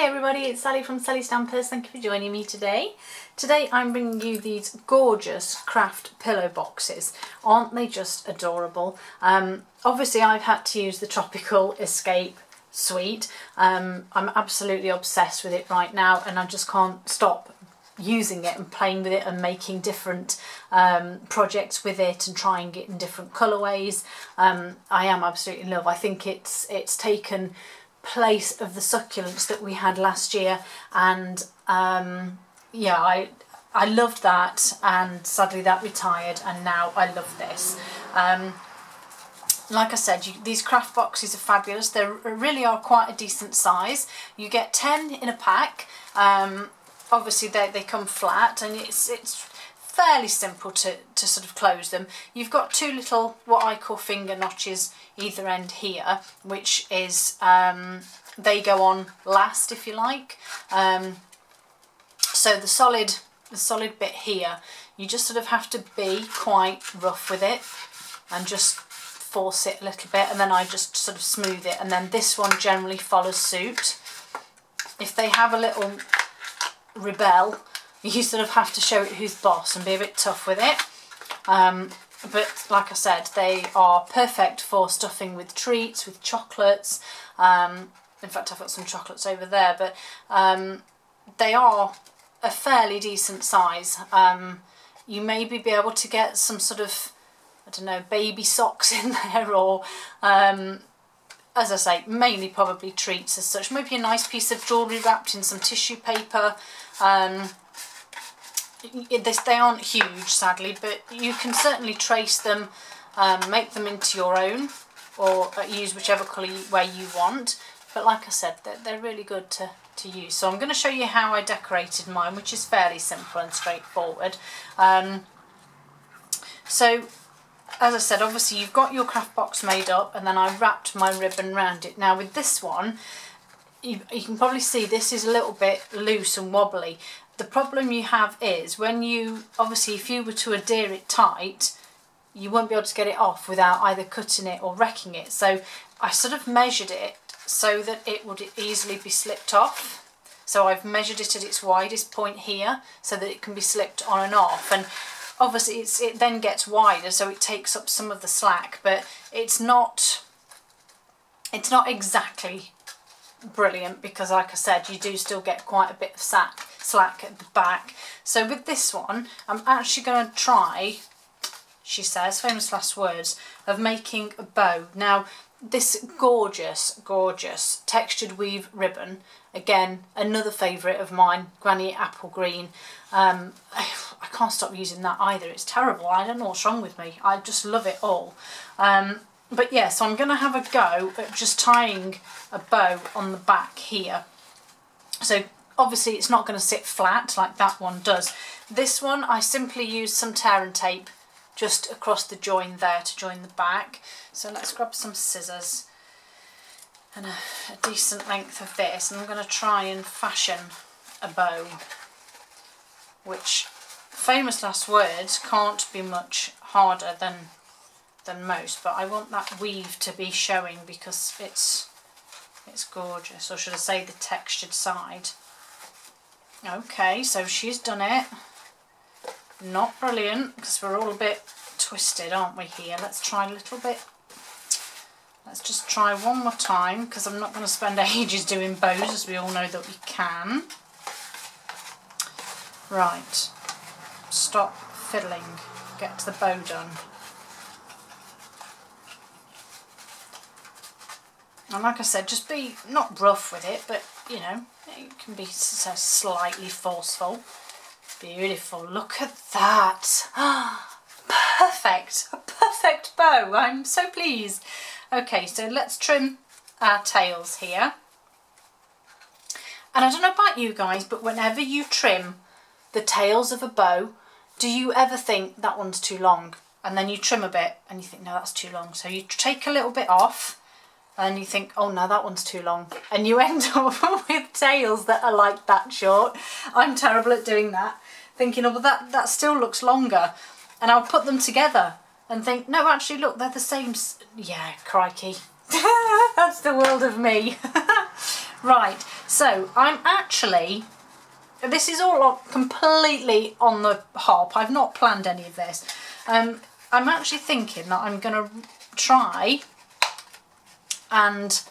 Hi everybody, it's Sally from Sally Stampers. Thank you for joining me today. Today I'm bringing you these gorgeous craft pillow boxes. Aren't they just adorable? Obviously I've had to use the Tropical Escape suite. I'm absolutely obsessed with it right now and I just can't stop using it and playing with it and making different projects with it and trying it in different colourways. I am absolutely in love. I think it's taken place of the succulents that we had last year, and yeah, I loved that, and sadly that retired, and now I love this. Like I said, these craft boxes are fabulous. They really are quite a decent size. You get 10 in a pack. Obviously they come flat, and it's fairly simple to sort of close them. You've got two little, what I call finger notches either end here, which is, they go on last if you like. So the solid bit here, you just sort of have to be quite rough with it and just force it a little bit, and then I just sort of smooth it, and then this one generally follows suit. If they have a little rebel, you sort of have to show it who's boss and be a bit tough with it. But like I said, they are perfect for stuffing with treats, with chocolates. In fact, I've got some chocolates over there, but they are a fairly decent size. You maybe be able to get some sort of, I don't know, baby socks in there, or as I say, mainly probably treats as such. Maybe a nice piece of jewellery wrapped in some tissue paper. They aren't huge, sadly, but you can certainly trace them, make them into your own, or use whichever colour way you want. But like I said, they're really good to use. So I'm going to show you how I decorated mine, which is fairly simple and straightforward. So as I said, obviously you've got your craft box made up, and then I wrapped my ribbon around it. Now with this one, you can probably see this is a little bit loose and wobbly. The problem you have is when you, obviously if you were to adhere it tight, you won't be able to get it off without either cutting it or wrecking it. So I sort of measured it so that it would easily be slipped off. So I've measured it at its widest point here so that it can be slipped on and off. And obviously it then gets wider, so it takes up some of the slack, but it's not exactly brilliant, because like I said, you do still get quite a bit of slack at the back. So with this one, I'm actually going to try, she says, famous last words, of making a bow. Now this gorgeous textured weave ribbon, again another favourite of mine, Granny Apple Green. I can't stop using that either. It's terrible. I don't know what's wrong with me. I just love it all. But yeah, so I'm going to have a go at just tying a bow on the back here. So obviously it's not going to sit flat like that one does. This one I simply used some tear and tape just across the join there to join the back. So let's grab some scissors and a decent length of this, and I'm going to try and fashion a bow, which, famous last words, can't be much harder than most, but I want that weave to be showing because it's gorgeous, or should I say the textured side. Okay, so she's done it. Not brilliant, because we're all a bit twisted, aren't we, here? Let's try a little bit. Let's just try one more time, because I'm not going to spend ages doing bows, as we all know that we can. Right, stop fiddling, get to the bow done. And like I said, just be not rough with it, but you know, it can be so slightly forceful. Beautiful, look at that. Perfect, a perfect bow. I'm so pleased. Okay, so let's trim our tails here. And I don't know about you guys, but whenever you trim the tails of a bow, do you ever think that one's too long? And then you trim a bit and you think, no, that's too long. So you take a little bit off and you think, oh no, that one's too long. And you end up with tails that are like that short. I'm terrible at doing that. Thinking, oh, well, that still looks longer. And I'll put them together and think, no, actually, look, they're the same. Yeah, crikey. That's the world of me. Right, So I'm actually, this is all completely on the hop. I've not planned any of this. I'm actually thinking that I'm going to try and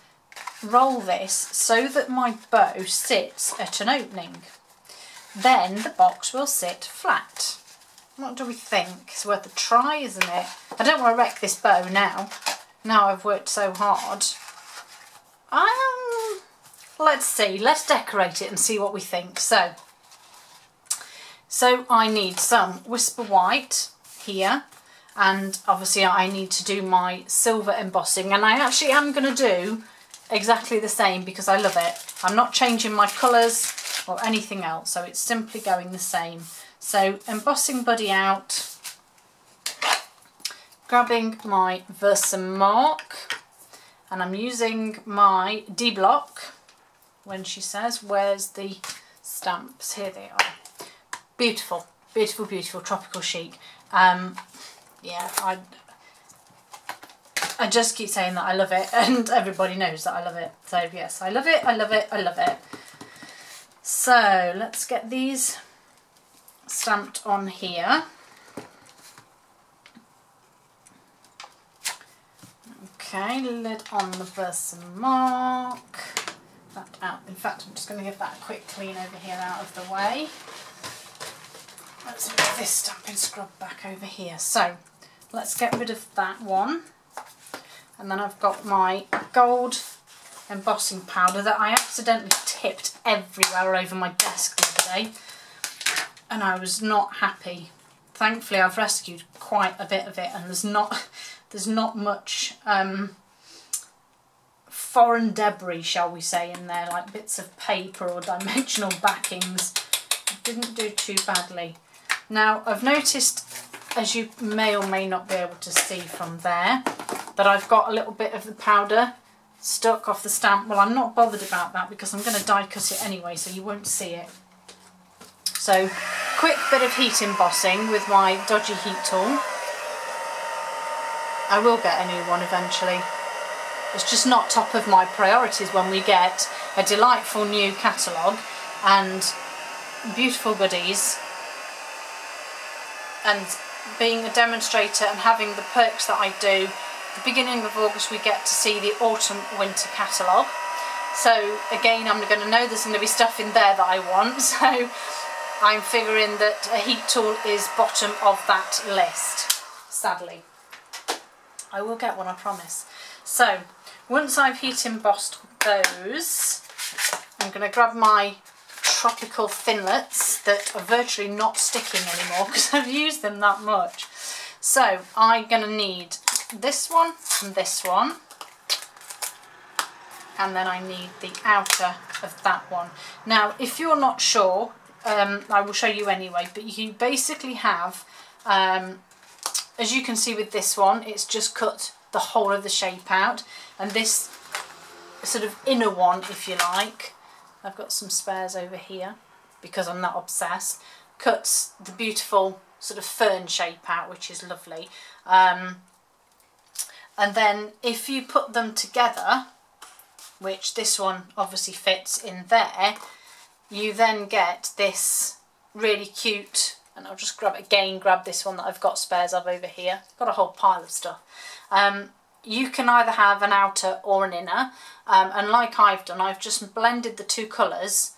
roll this so that my bow sits at an opening. Then the box will sit flat. What do we think? It's worth a try, isn't it? I don't want to wreck this bow now. Now I've worked so hard. Let's see. Let's decorate it and see what we think. So I need some Whisper White here. And obviously I need to do my silver embossing. And I actually am going to do exactly the same because I love it. I'm not changing my colours or anything else, so it's simply going the same. So embossing buddy out, grabbing my Versamark, and I'm using my D-Block when she says, where's the stamps? Here they are. Beautiful, beautiful, beautiful tropical chic. Yeah, I just keep saying that I love it, and everybody knows that I love it. So yes, I love it, I love it, I love it. So let's get these stamped on here. Okay, lid on the Versamark. That out. In fact, I'm just going to give that a quick clean over here out of the way. Let's move this stamping scrub back over here. So let's get rid of that one. And then I've got my gold embossing powder that I accidentally tipped everywhere over my desk the other day, and I was not happy. Thankfully I've rescued quite a bit of it, and there's not much foreign debris, shall we say, in there, like bits of paper or dimensional backings. It didn't do too badly. Now I've noticed, as you may or may not be able to see from there, that I've got a little bit of the powder stuck off the stamp. Well, I'm not bothered about that because I'm going to die cut it anyway, so you won't see it. So, quick bit of heat embossing with my dodgy heat tool. I will get a new one eventually. It's just not top of my priorities when we get a delightful new catalogue and beautiful goodies, and being a demonstrator and having the perks that I do. The beginning of August we get to see the autumn winter catalogue, so again I'm going to know there's going to be stuff in there that I want, so I'm figuring that a heat tool is bottom of that list, sadly. I will get one, I promise. So once I've heat embossed those, I'm going to grab my tropical Thinlits that are virtually not sticking anymore because I've used them that much. So I'm going to need this one and this one, and then I need the outer of that one. Now if you're not sure, I will show you anyway, but you basically have, as you can see with this one, it's just cut the whole of the shape out, and this sort of inner one, if you like, I've got some spares over here because I'm not obsessed, cuts the beautiful sort of fern shape out, which is lovely. And then if you put them together, which this one obviously fits in there, you then get this really cute, and I'll just grab this one that I've got spares of over here. I've got a whole pile of stuff. You can either have an outer or an inner, and like I've done, I've just blended the two colours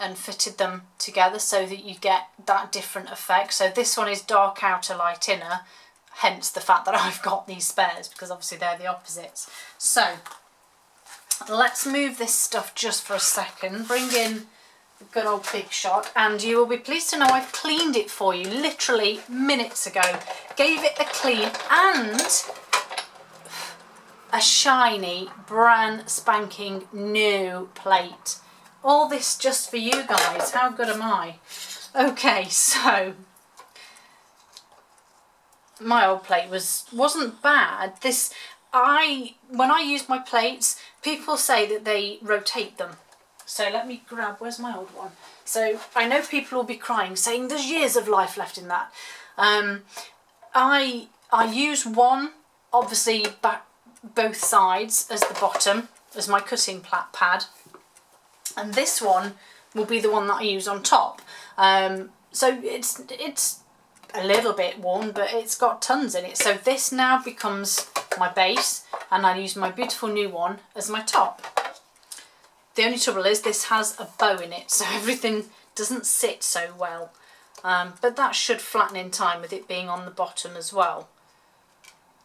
and fitted them together so that you get that different effect. So this one is dark outer, light inner, hence the fact that I've got these spares, because obviously they're the opposites. So let's move this stuff just for a second, bring in the good old Big Shot, and you will be pleased to know I've cleaned it for you literally minutes ago. Gave it a clean and a shiny, brand spanking new plate. All this just for you guys. How good am I? Okay, so my old plate wasn't bad. When I use my plates, people say that they rotate them. So let me grab, where's my old one? So I know people will be crying, saying there's years of life left in that. I use one, obviously back both sides as the bottom, as my cutting pad. and this one will be the one that I use on top. So it's a little bit worn, but it's got tons in it. So this now becomes my base, and I use my beautiful new one as my top. The only trouble is this has a bow in it, so everything doesn't sit so well. But that should flatten in time with it being on the bottom as well.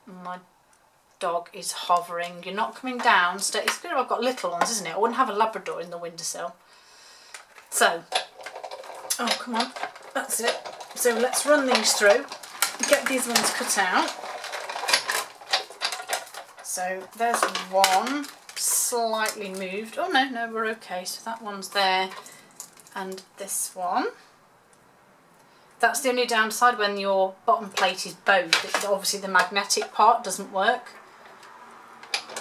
My dog is hovering. You're not coming down. It's good I've got little ones, isn't it? I wouldn't have a Labrador in the windowsill. So, oh come on, that's it. So let's run these through, get these ones cut out. So there's one, slightly moved. Oh no, we're okay. So that one's there, and this one. That's the only downside when your bottom plate is bowed. Obviously the magnetic part doesn't work.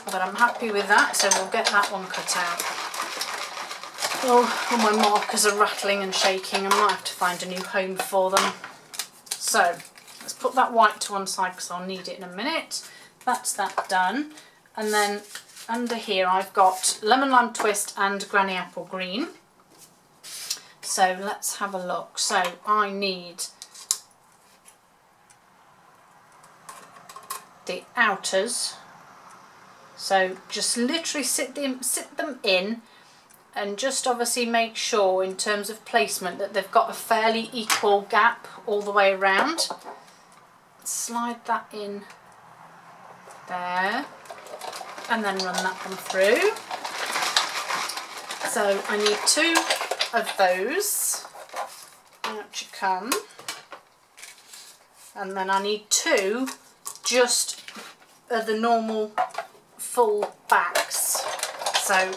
But I'm happy with that, so we'll get that one cut out. Oh, all my markers are rattling and shaking. I might have to find a new home for them. So let's put that white to one side because I'll need it in a minute. That's that done. And then under here I've got lemon lime twist and granny apple green. So let's have a look. So I need the outers. So just literally sit them in, and just obviously make sure in terms of placement that they've got a fairly equal gap all the way around. Slide that in there and then run that one through. So I need 2 of those. Out you come. And then I need 2 just of the normal full backs. So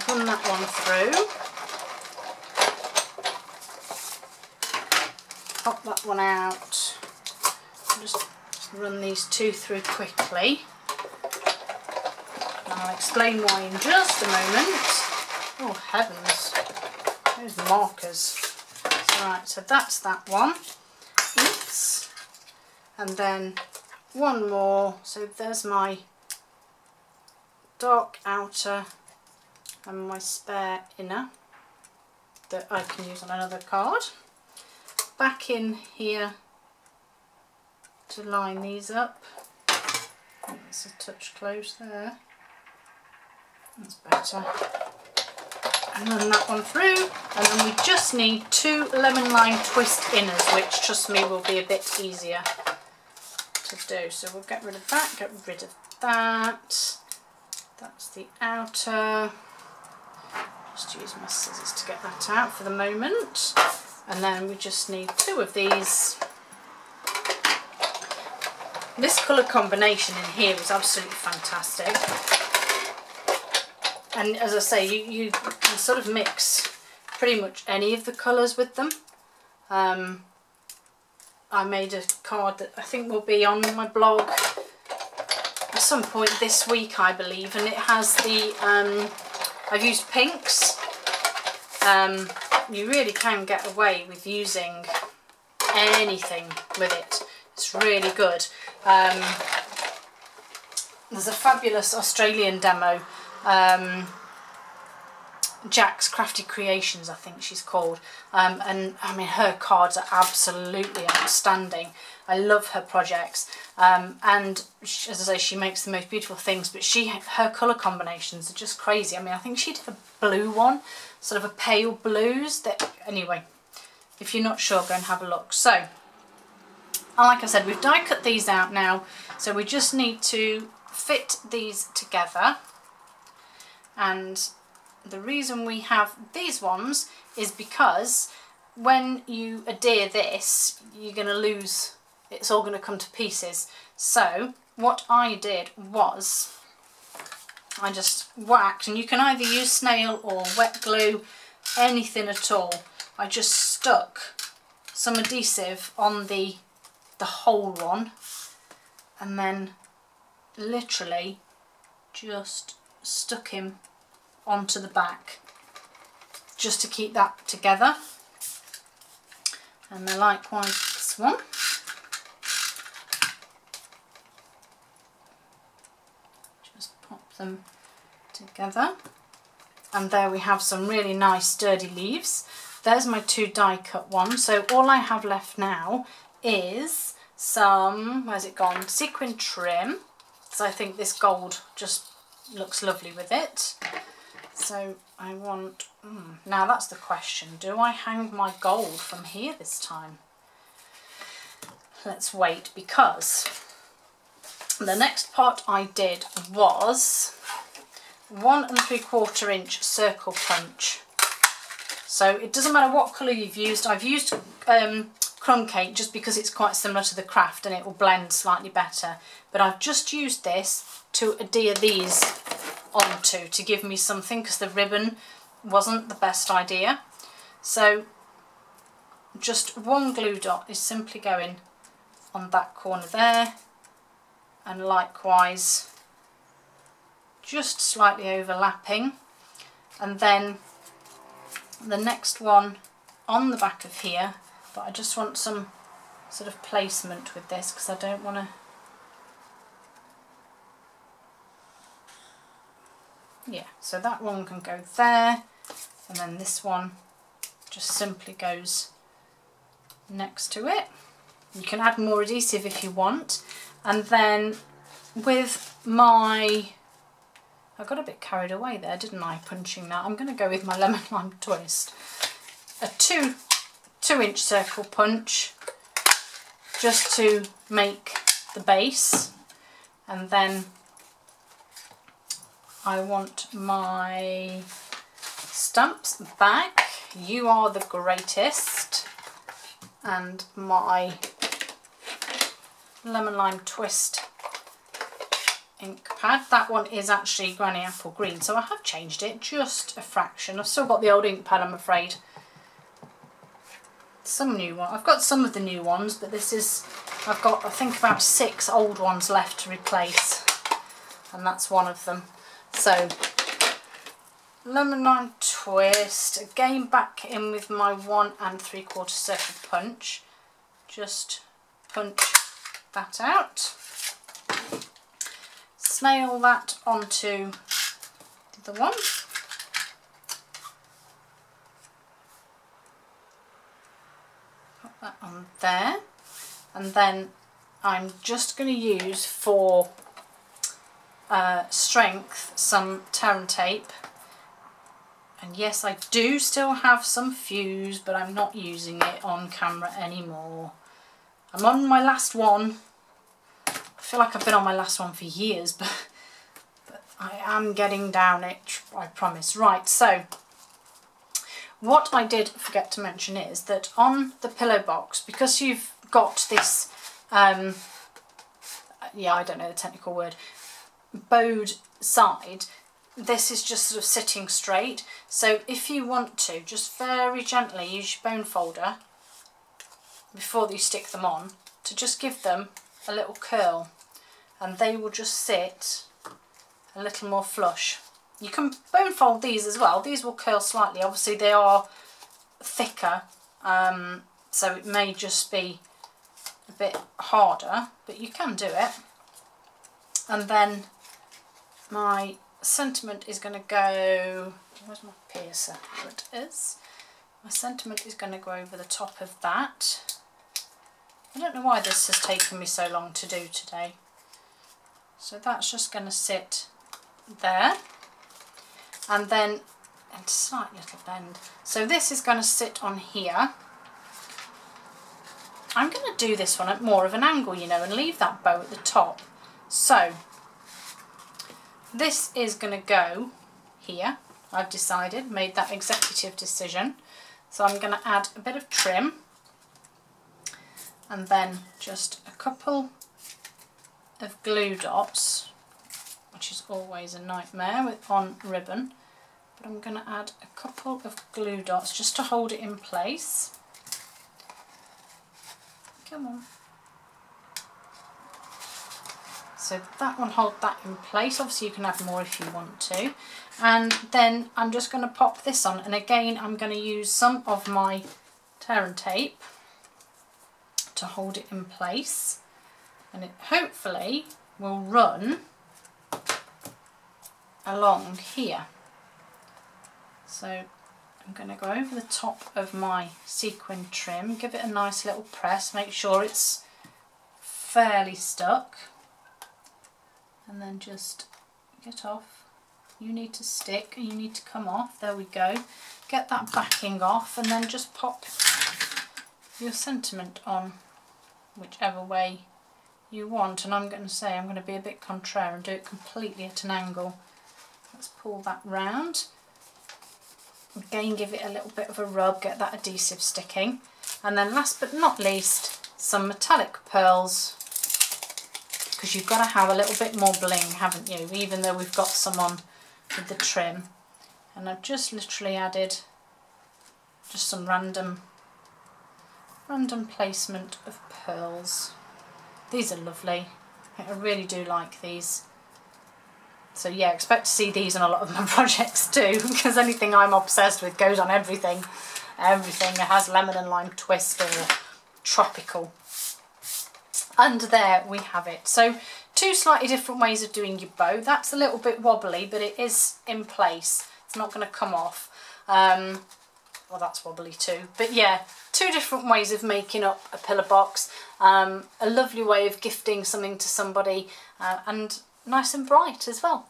run that one through. Pop that one out. Just run these 2 through quickly. And I'll explain why in just a moment. Oh heavens, those markers. Right, so that's that one. Oops. And then one more. So there's my dark outer and my spare inner that I can use on another card. Back in here to line these up. It's a touch close there. That's better. And run that one through, and then we just need 2 lemon lime twist inners, which trust me will be a bit easier to do. So we'll get rid of that, get rid of that. That's the outer. Just use my scissors to get that out for the moment. And then we just need 2 of these. This colour combination in here is absolutely fantastic. And as I say, you can sort of mix pretty much any of the colours with them. I made a card that I think will be on my blog at some point this week, I believe, and it has the, I've used pinks. You really can get away with using anything with it. It's really good. There's a fabulous Australian demo, Jack's Crafty Creations, I think she's called, and I mean her cards are absolutely outstanding. I love her projects, and as I say, she makes the most beautiful things, but her colour combinations are just crazy. I mean, I think she did a blue one, sort of a pale blues. That anyway, if you're not sure, go and have a look. So, like I said, we've die cut these out now, so we just need to fit these together. And the reason we have these ones is because when you adhere this, you're going to lose, it's all going to come to pieces. So what I did was I just whacked, and you can either use snail or wet glue, anything at all. I just stuck some adhesive on the whole one, and then literally just stuck him onto the back just to keep that together. And then likewise this one. Just pop them together. And there we have some really nice sturdy leaves. There's my 2 die cut ones. So all I have left now is some, where's it gone, sequin trim. So I think this gold just looks lovely with it. So I want, now that's the question, do I hang my gold from here this time? Let's wait, because the next part I did was 1 3/4 inch circle punch. So it doesn't matter what colour you've used. I've used crumb cake just because it's quite similar to the craft and it will blend slightly better. But I've just used this to adhere these onto to give me something, because the ribbon wasn't the best idea. So just 1 glue dot is simply going on that corner there, and likewise just slightly overlapping, and then the next one on the back of here, but I just want some sort of placement with this because I don't want to, yeah, so that one can go there, and then this one just simply goes next to it. You can add more adhesive if you want. And then with my, I got a bit carried away there, didn't I, punching that. I'm going to go with my lemon lime twist. A 2 inch circle punch just to make the base. And then I want my stamps back, You Are the Greatest, and my lemon lime twist ink pad. That one is actually Granny Apple Green, so I have changed it just a fraction. I've still got the old ink pad, I'm afraid. Some new one. I've got some of the new ones, but this is, I've got I think about 6 old ones left to replace, and that's one of them. So lemon lime twist, again back in with my 1 3/4 circle punch. Just punch that out. Snail that onto the other one. Put that on there. And then I'm just going to use for strength some tear and tape. And yes, I do still have some fuse, but I'm not using it on camera anymore. I'm on my last one. I feel like I've been on my last one for years, but I am getting down it, I promise. Right, so what I did forget to mention is that on the pillow box, because you've got this, yeah, I don't know the technical word, bowed side, this is just sort of sitting straight. So if you want to, just very gently use your bone folder before you stick them on to just give them a little curl, and they will just sit a little more flush. You can bone fold these as well. These will curl slightly. Obviously they are thicker, so it may just be a bit harder, but you can do it. And then my sentiment is going to go, where's my piercer? There it is. My sentiment is going to go over the top of that. I don't know why this has taken me so long to do today. So that's just going to sit there. And then a slight little bend. So this is going to sit on here. I'm going to do this one at more of an angle, you know, and leave that bow at the top. So this is going to go here. I've decided, made that executive decision. So I'm going to add a bit of trim, and then just a couple of glue dots, which is always a nightmare with on ribbon, but I'm going to add a couple of glue dots just to hold it in place. Come on. So that one, hold that in place. Obviously you can add more if you want to. And then I'm just going to pop this on, and again I'm going to use some of my tear and tape to hold it in place, and it hopefully will run along here. So I'm going to go over the top of my sequin trim, give it a nice little press, make sure it's fairly stuck, and then just get off. You need to stick, you need to come off, there we go. Get that backing off and then just pop your sentiment on whichever way you want. And I'm going to be a bit contrary and do it completely at an angle. Let's pull that round. Again, give it a little bit of a rub, get that adhesive sticking. And then last but not least, some metallic pearls, because you've got to have a little bit more bling, haven't you? Even though we've got some on with the trim. And I've just literally added just some random placement of pearls. These are lovely. I really do like these. So yeah, expect to see these on a lot of my projects too, because anything I'm obsessed with goes on everything. Everything that has lemon and lime twist or tropical. And there we have it. So 2 slightly different ways of doing your bow. That's a little bit wobbly, but it is in place. It's not going to come off. Well, that's wobbly too. But yeah, 2 different ways of making up a pillar box. A lovely way of gifting something to somebody, and nice and bright as well.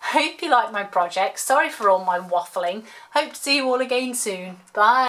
Hope you like my project. Sorry for all my waffling. Hope to see you all again soon. Bye.